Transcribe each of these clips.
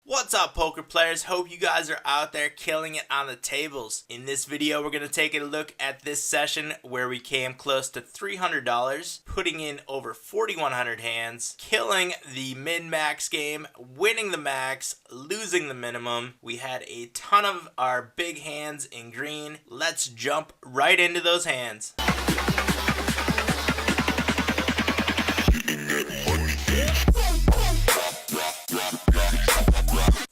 What's up, poker players? Hope you guys are out there killing it on the tables. In this video, we're going to take a look at this session where we came close to $300, putting in over 4,100 hands, killing the min-max game, winning the max, losing the minimum. We had a ton of our big hands in green. Let's jump right into those hands.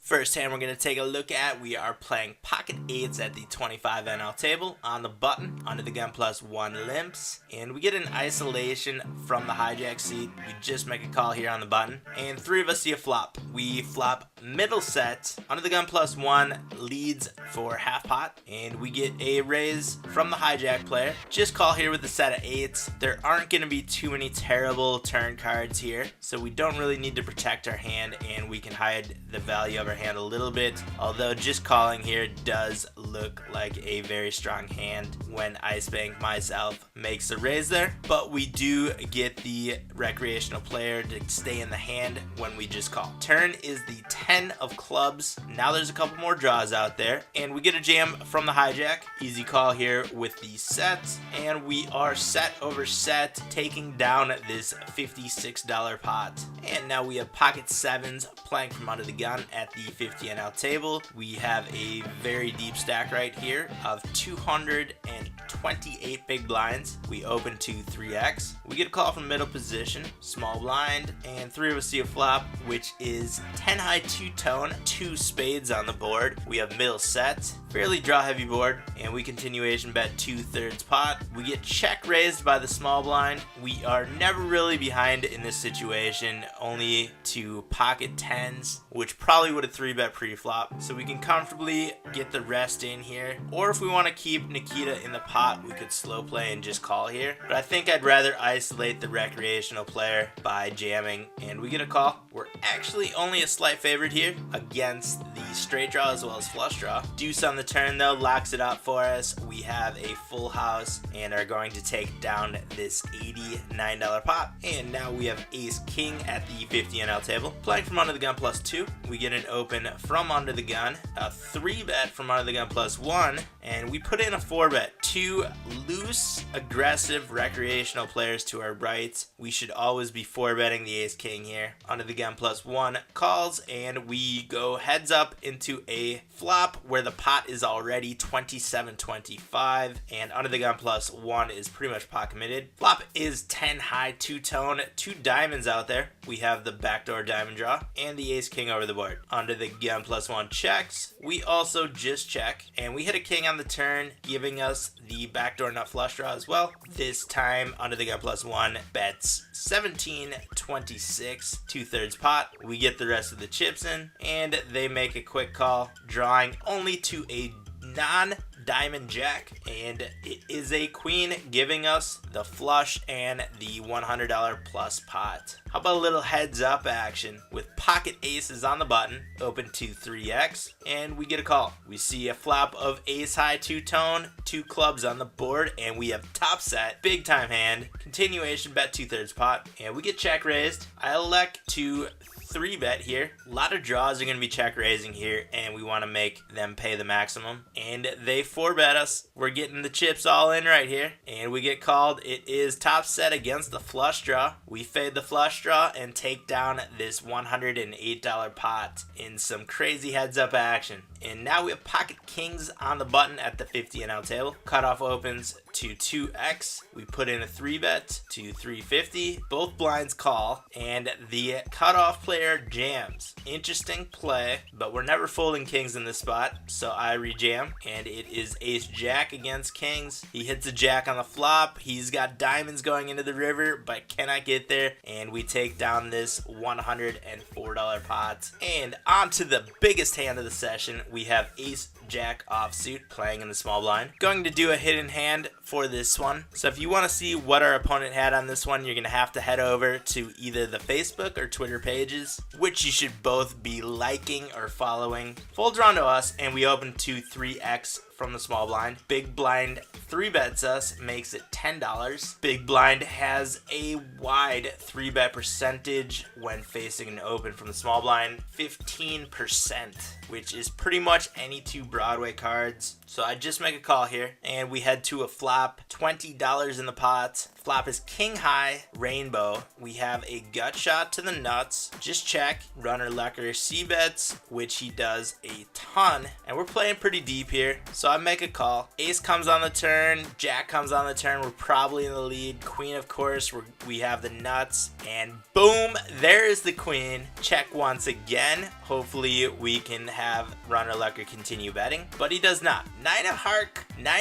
First hand we're going to take a look at, we are playing pocket eights at the 25 NL table on the button, under the gun plus 1 limps, and we get an isolation from the hijack seat. We just make a call here on the button, and 3 of us see a flop. We flop middle set, under the gun plus 1 leads for half pot, and we get a raise from the hijack player. Just call here with a set of 8s. There aren't going to be too many terrible turn cards here, so we don't really need to protect our hand, and we can hide the value of our hand a little bit, although just calling here does look like a very strong hand when Ice Bank myself makes a raise there, but we do get the recreational player to stay in the hand when we just call. Turn is the 10 of clubs. Now there's a couple more draws out there, and we get a jam from the hijack. Easy call here with the set, and we are set over set, taking down this $56 pot. And now we have pocket 7s playing from under the gun at the 50 NL table. We have a very deep stack right here of 228 big blinds. We open to 3x. We get a call from middle position, small blind, and 3 of us see a flop, which is 10 high, 2 tone, 2 spades on the board. We have middle set, fairly draw heavy board, and we continuation bet 2/3 pot. We get check raised by the small blind. We are never really behind in this situation, only to pocket 10s, which probably would have 3-bet pre-flop, so we can comfortably get the rest in here. Or if we want to keep Nikita in the pot, we could slow play and just call here, but I think I'd rather isolate the recreational player by jamming, and we get a call. We're actually only a slight favorite here against the straight draw as well as flush draw. Deuce on the turn though locks it up for us. We have a full house and are going to take down this $89 pot. And now we have ace king at the 50 NL table, playing from under the gun plus 2. We get an open from under the gun, a 3-bet from under the gun plus 1, and we put in a 4-bet. 2 loose, aggressive recreational players to our right. We should always be 4-betting the ace king here. Under the gun plus 1 calls, and we go heads up into a flop where the pot is already 27-25, and under the gun plus 1 is pretty much pot committed. Flop is 10 high, 2 tone, 2 diamonds out there. We have the backdoor diamond draw and the ace king over the board. Under the gun plus 1 checks. We also just check, and we hit a king on the turn, giving us the backdoor nut flush draw as well. This time under the gun plus 1 bets 17-26, 2/3 pot. We get the rest of the chips in, and they make a quick call, drawing only to a non-diamond jack, and it is a queen, giving us the flush and the $100 plus pot. How about a little heads up action with pocket aces on the button, open to 3x, and we get a call. We see a flop of ace high, 2 tone, 2 clubs on the board, and we have top set, big time hand, continuation bet 2/3 pot, and we get check raised. I elect to 3-bet here. A lot of draws are going to be check raising here, and we want to make them pay the maximum, and they 4-bet us. We're getting the chips all in right here, and we get called. It is top set against the flush draw. We fade the flush draw and take down this $108 pot in some crazy heads up action. And now we have pocket kings on the button at the 50 NL table. Cutoff opens to 2x. We put in a 3-bet to 350. Both blinds call, and the cutoff player jams. Interesting play, but we're never folding kings in this spot, so I rejam, and it is ace jack against kings. He hits a jack on the flop. He's got diamonds going into the river, but cannot get there, and we take down this $104 pot. And on to the biggest hand of the session. We have ace jack offsuit playing in the small blind. Going to do a hidden hand for this one. So if you want to see what our opponent had on this one, you're going to have to head over to either the Facebook or Twitter pages, which you should both be liking or following. Full draw to us, and we open to 3x from the small blind. Big blind 3-bets us, makes it $10. Big blind has a wide 3-bet percentage when facing an open from the small blind, 15%, which is pretty much any two Broadway cards. So I just make a call here, and we head to a flop, $20 in the pot. Flop is king high, rainbow. We have a gut shot to the nuts. Just check. Runner Lucker c-bets, which he does a ton. And we're playing pretty deep here. So I make a call. Ace comes on the turn. Jack comes on the turn. We're probably in the lead. Queen, of course. We have the nuts. And boom, there is the queen. Check once again. Hopefully we can have Runner Lucker continue betting. But he does not. Nine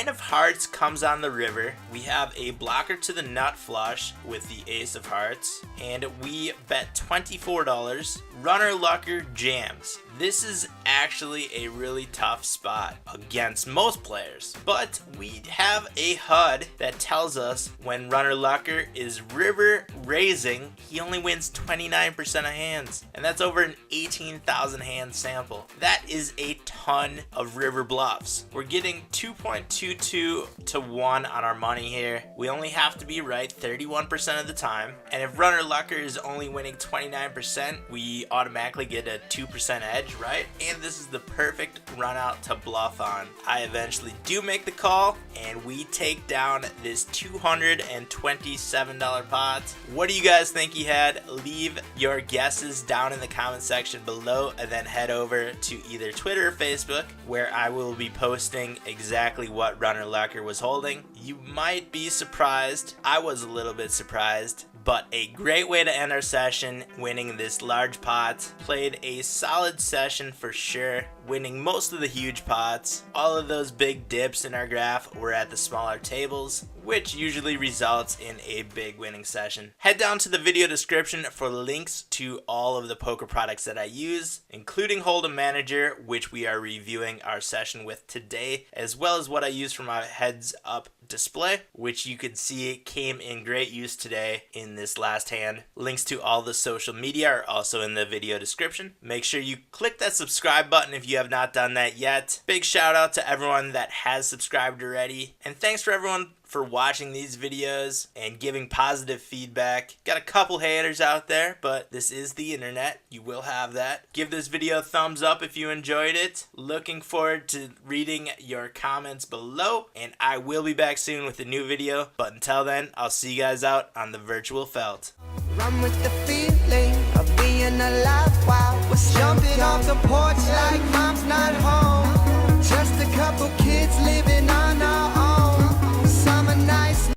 of hearts comes on the river. We have a blocker to the nut flush with the ace of hearts, and we bet $24. Runner Lucker jams. This is actually a really tough spot against most players, but we have a HUD that tells us when Runner Lucker is river raising, he only wins 29% of hands, and that's over an 18,000 hand sample. That is a ton of river bluffs. We're getting 2.22 to 1 on our money here. We only have to be right 31% of the time, and if Runner Lucker is only winning 29%, we automatically get a 2% edge, right? And this is the perfect run out to bluff on. I eventually do make the call, and we take down this $227 pot. What do you guys think he had? Leave your guesses down in the comment section below, and then head over to either Twitter or Facebook, where I will be posting exactly what Runner Lucker was holding. You might be surprised. I was a little bit surprised, but a great way to end our session, winning this large pot. Played a solid session for sure, winning most of the huge pots. All of those big dips in our graph were at the smaller tables, which usually results in a big winning session. Head down to the video description for links to all of the poker products that I use, including Hold'em Manager, which we are reviewing our session with today, as well as what I use for my heads up display, which you can see came in great use today in this last hand. Links to all the social media are also in the video description. Make sure you click that subscribe button if you have not done that yet. Big shout out to everyone that has subscribed already, and thanks for everyone for watching these videos and giving positive feedback. Got a couple haters out there, but this is the internet. You will have that. Give this video a thumbs up if you enjoyed it. Looking forward to reading your comments below, and I will be back soon with a new video. But until then, I'll see you guys out on the virtual felt. Run with the feeling of being alive while we're jumping off the porch like mom's not home. Just a couple kids living